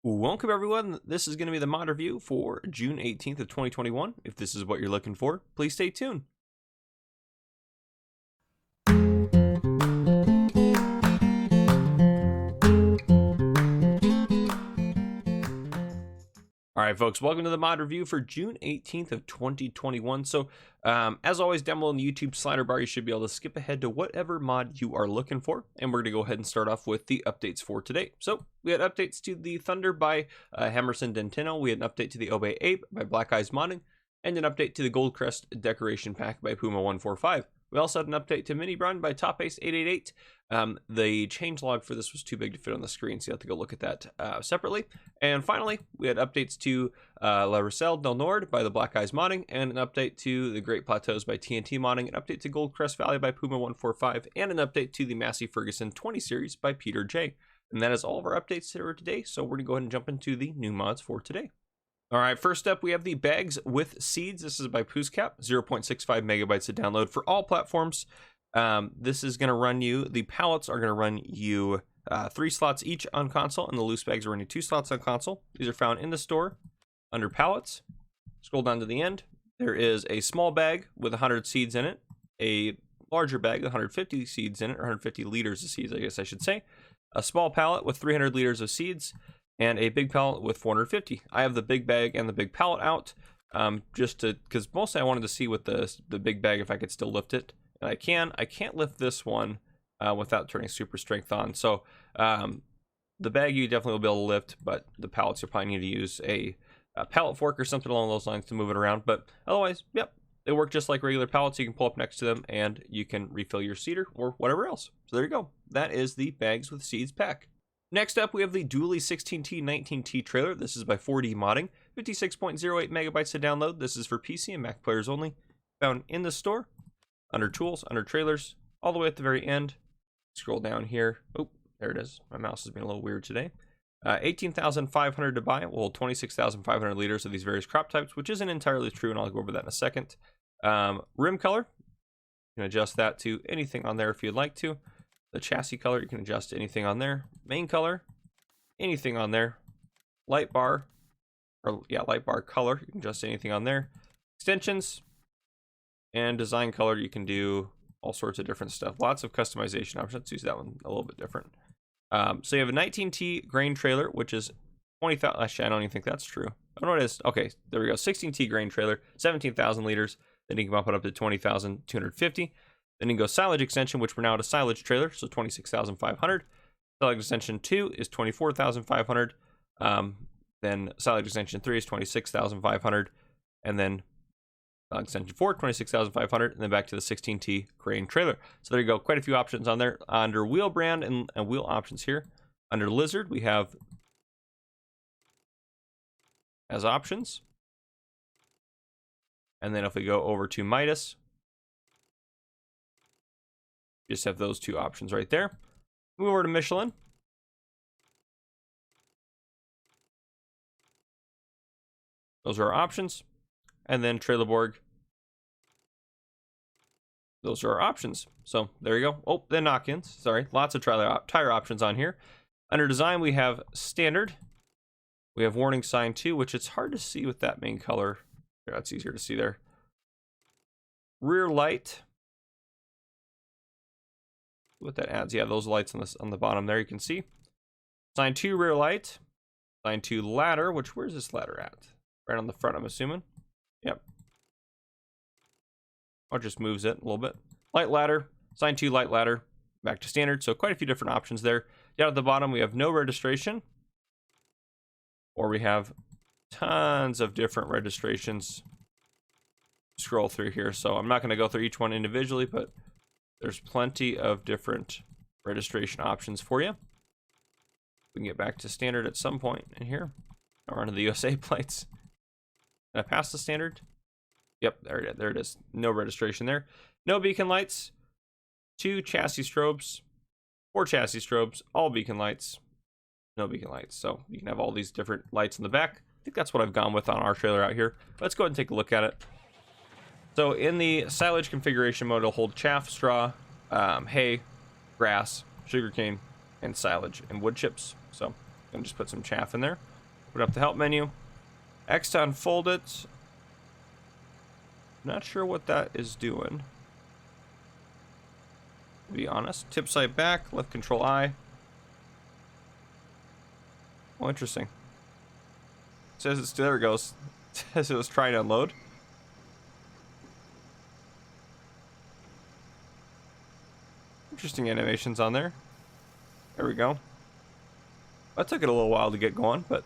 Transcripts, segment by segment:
Welcome everyone. This is going to be the mod review for June 18th of 2021. If this is what you're looking for, please stay tuned. All right, folks, welcome to the mod review for June 18th of 2021. So, as always, down below in the YouTube slider bar, you should be able to skip ahead to whatever mod you are looking for. And we're going to go ahead and start off with the updates for today. So, we had updates to the Thunder by Hemerson Dentino. We had an update to the Obey Ape by Black Eyes Modding, and an update to the Gold Crest Decoration Pack by Puma145. We also had an update to Mini Brun by Top Ace 888. The changelog for this was too big to fit on the screen, so you have to go look at that separately. And finally, we had updates to La Rochelle del Nord by the Black Eyes Modding, and an update to the Great Plateaus by TNT Modding, an update to Gold Crest Valley by Puma145, and an update to the Massey Ferguson 20 series by Peter J. And that is all of our updates for today, so we're going to go ahead and jump into the new mods for today. All right, first up, we have the bags with seeds. This is by Pooscap, 0.65 megabytes to download for all platforms. This is going to run you, the pallets are going to run you 3 slots each on console, and the loose bags are running 2 slots on console. These are found in the store under pallets. Scroll down to the end. There is a small bag with 100 seeds in it, a larger bag with 150 seeds in it, or 150 liters of seeds, I guess I should say, a small pallet with 300 liters of seeds, and a big pallet with 450. I have the big bag and the big pallet out, just to, because mostly I wanted to see with the big bag if I could still lift it, and I can. I can't lift this one without turning super strength on. So the bag you definitely will be able to lift, but the pallets you'll probably need to use a pallet fork or something along those lines to move it around. But otherwise, yep, they work just like regular pallets. You can pull up next to them and you can refill your seeder or whatever else. So there you go. That is the bags with seeds pack. Next up, we have the Dooley 16T 19T trailer. This is by 4D Modding, 56.08 megabytes to download. This is for PC and Mac players only. Found in the store, under Tools, under Trailers, all the way at the very end. Scroll down here. Oh, there it is. My mouse has been a little weird today. 18,500 to buy. We'll hold 26,500 liters of these various crop types, which isn't entirely true, and I'll go over that in a second. Rim color, you can adjust that to anything on there if you'd like to. The chassis color, you can adjust anything on there. Main color, anything on there. Light bar, or yeah, light bar color, you can adjust anything on there. Extensions and design color, you can do all sorts of different stuff. Lots of customization options. Let's use that one a little bit different. So you have a 19T grain trailer, which is 20,000. Actually, I don't even think that's true. I don't know what it is. Okay, there we go. 16T grain trailer, 17,000 liters. Then you can bump it up to 20,250. Then you can go silage extension, which we're now at a silage trailer, so 26,500. Silage extension 2 is 24,500. Then silage extension 3 is 26,500. And then silage extension 4, 26,500. And then back to the 16T grain trailer. So there you go. Quite a few options on there. Under wheel brand and wheel options here. Under Lizard, we have as options. And then if we go over to Midas, just have those 2 options right there. Move over to Michelin. Those are our options. And then Trailerborg. Those are our options. So there you go. Oh, then knock-ins. Sorry. Lots of tire options on here. Under design, we have standard. We have warning sign 2, which it's hard to see with that main color. Yeah, it's easier to see there. Rear light. What that adds, yeah, those lights on the bottom there, you can see. Sign 2 rear light. Sign 2 ladder, which, where's this ladder at? Right on the front, I'm assuming. Yep. Or just moves it a little bit. Light ladder. Sign 2 light ladder. Back to standard. So quite a few different options there. Down at the bottom, we have no registration. Or we have tons of different registrations. Scroll through here. So I'm not going to go through each one individually, but there's plenty of different registration options for you. We can get back to standard at some point in here. Or under the USA plates. Did I pass the standard? Yep, there it is. No registration there. No beacon lights. 2 chassis strobes. 4 chassis strobes. All beacon lights. No beacon lights. So you can have all these different lights in the back. I think that's what I've gone with on our trailer out here. Let's go ahead and take a look at it. So in the silage configuration mode, it'll hold chaff, straw, hay, grass, sugarcane, and silage and wood chips. So And just put some chaff in there. Put up the help menu. X to unfold it. Not sure what that is doing, to be honest. Tip side back, left control I. Oh, interesting. It says it's, there it goes. It says it was trying to unload. Interesting animations on there. There we go. That took it a little while to get going, but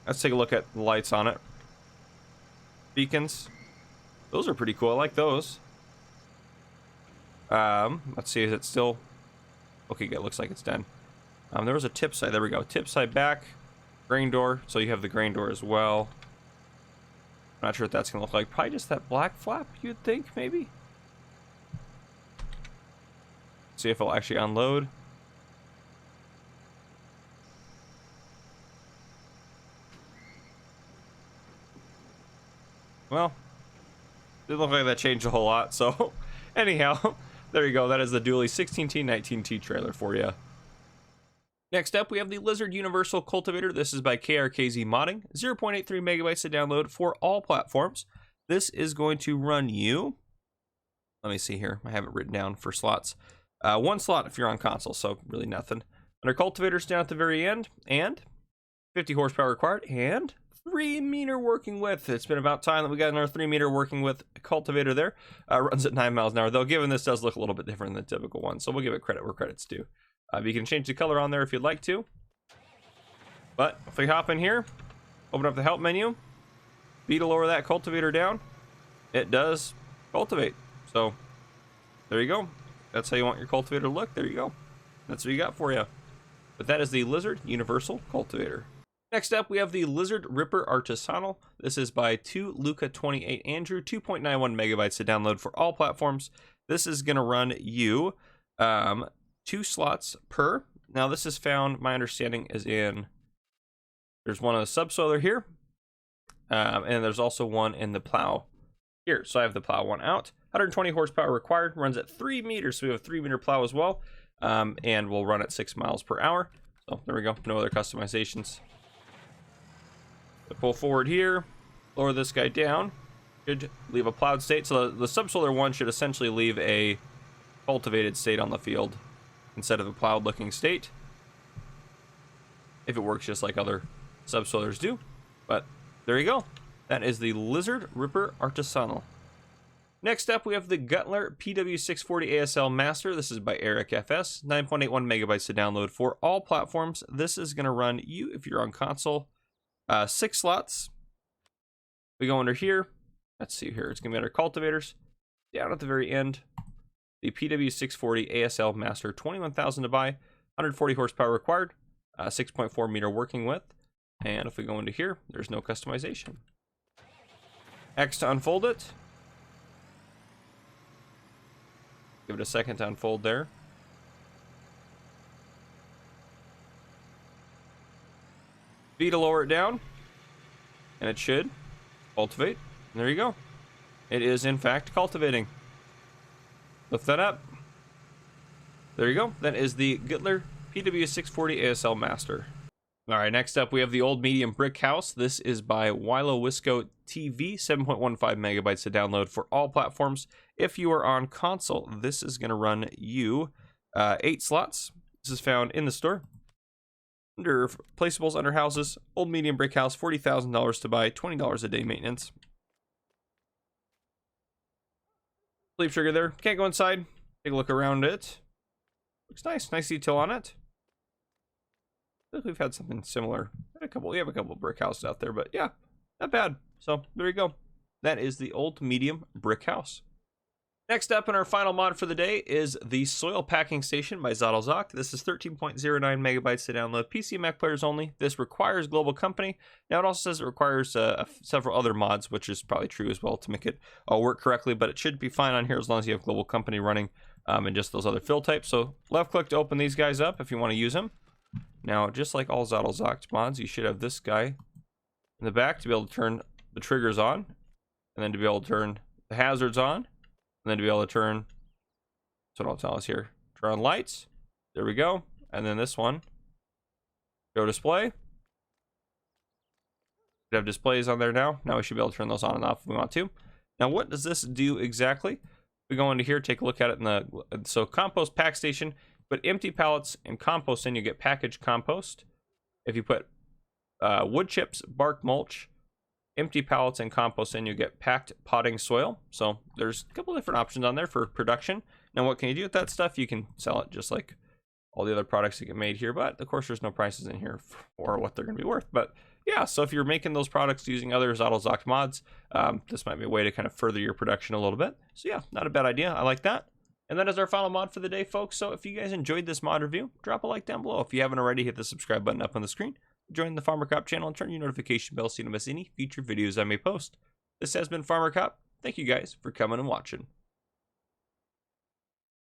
let's take a look at the lights on it. Beacons. Those are pretty cool. I like those. Let's see, is it still... Okay, it looks like it's done. There was a tip side. There we go. Tip side back. Grain door. So you have the grain door as well. I'm not sure what that's going to look like. Probably just that black flap, you'd think, maybe? See if it'll actually unload. Well, didn't look like that changed a whole lot, so anyhow, there you go. That is the Dooley 16T 19T trailer for you. Next up, we have the Lizard Universal Cultivator. This is by KRKZ Modding. 0.83 megabytes to download for all platforms. This is going to run you... Let me see here. I have it written down for slots. One slot if you're on console, so really nothing. Under cultivators down at the very end, and 50 horsepower required, and 3 meter working width. It's been about time that we got another 3 meter working width cultivator there. Runs at 9 miles an hour, though given this does look a little bit different than the typical one, so we'll give it credit where credit's due. You can change the color on there if you'd like to. But if we hop in here, open up the help menu, B to lower that cultivator down, it does cultivate. So there you go. That's how you want your cultivator to look. There you go. That's what you got for you. But that is the Lizard Universal Cultivator. Next up, we have the Lizard Ripper Artisanal. This is by 2 Luca 28 Andrew, 2.91 megabytes to download for all platforms. This is going to run you 2 slots per. Now this is found, my understanding is in, there's one on the subsoiler here, and there's also one in the plow here. So I have the plow one out. 120 horsepower required, runs at 3 meters, so we have a 3 meter plow as well, and we'll run at 6 miles per hour. So there we go, no other customizations. So pull forward here, lower this guy down, should leave a plowed state. So the subsoiler one should essentially leave a cultivated state on the field instead of a plowed looking state, if it works just like other subsoilers do. But there you go, that is the Lizard Ripper Artisanal. Next up, we have the Güttler PW640 ASL Master. This is by Eric FS. 9.81 megabytes to download for all platforms. This is going to run you, if you're on console, 6 slots. We go under here. Let's see here. It's going to be under cultivators. Down at the very end, the PW640 ASL Master, 21,000 to buy, 140 horsepower required, 6.4 meter working width. And if we go into here, there's no customization. X to unfold it. Give it a second to unfold there. B to lower it down. And it should cultivate. And there you go. It is in fact cultivating. Lift that up. There you go. That is the Güttler PW640 ASL Master. Alright, next up we have the Old Medium Brick House. This is by Wilo Wisco TV, 7.15 megabytes to download for all platforms. If you are on console, this is going to run you 8 slots. This is found in the store. Under placeables, under houses, Old Medium Brick House, $40,000 to buy, $20 a day maintenance. Sleep sugar there. Can't go inside. Take a look around it. Looks nice. Nice detail on it. I think we've had something similar. We have a couple of brick houses out there, but yeah, not bad. So there you go. That is the Old Medium Brick House. Next up in our final mod for the day is the Soil Packing Station by Zottlezok. This is 13.09 megabytes to download, PC and Mac players only. This requires global company. Now it also says it requires several other mods, which is probably true as well to make it work correctly, but it should be fine on here as long as you have global company running and just those other fill types. So left click to open these guys up if you want to use them. Now, just like all Zottlezok mods, you should have this guy in the back to be able to turn the triggers on, and then to be able to turn the hazards on, and then to be able to turn, that's what I'll tell us here, turn on lights. There we go. And then this one Go display. We have displays on there now. Now we should be able to turn those on and off if we want to. Now, what does this do exactly? We go into here, take a look at it in the, so compost pack station, put empty pallets and compost in, you get packaged compost. If you put wood chips, bark mulch, empty pallets and compost in, you get packed potting soil. So there's a couple different options on there for production. Now, what can you do with that stuff? You can sell it just like all the other products that get made here, but of course there's no prices in here for what they're going to be worth. But yeah, so if you're making those products using other AutoZoc mods, this might be a way to kind of further your production a little bit. So yeah, not a bad idea. I like that. And that is our final mod for the day, folks. So if you guys enjoyed this mod review, drop a like down below. If you haven't already, hit the subscribe button up on the screen. Join the Farmer Cop channel and turn your notification bell so you don't miss any future videos I may post. This has been Farmer Cop. Thank you guys for coming and watching.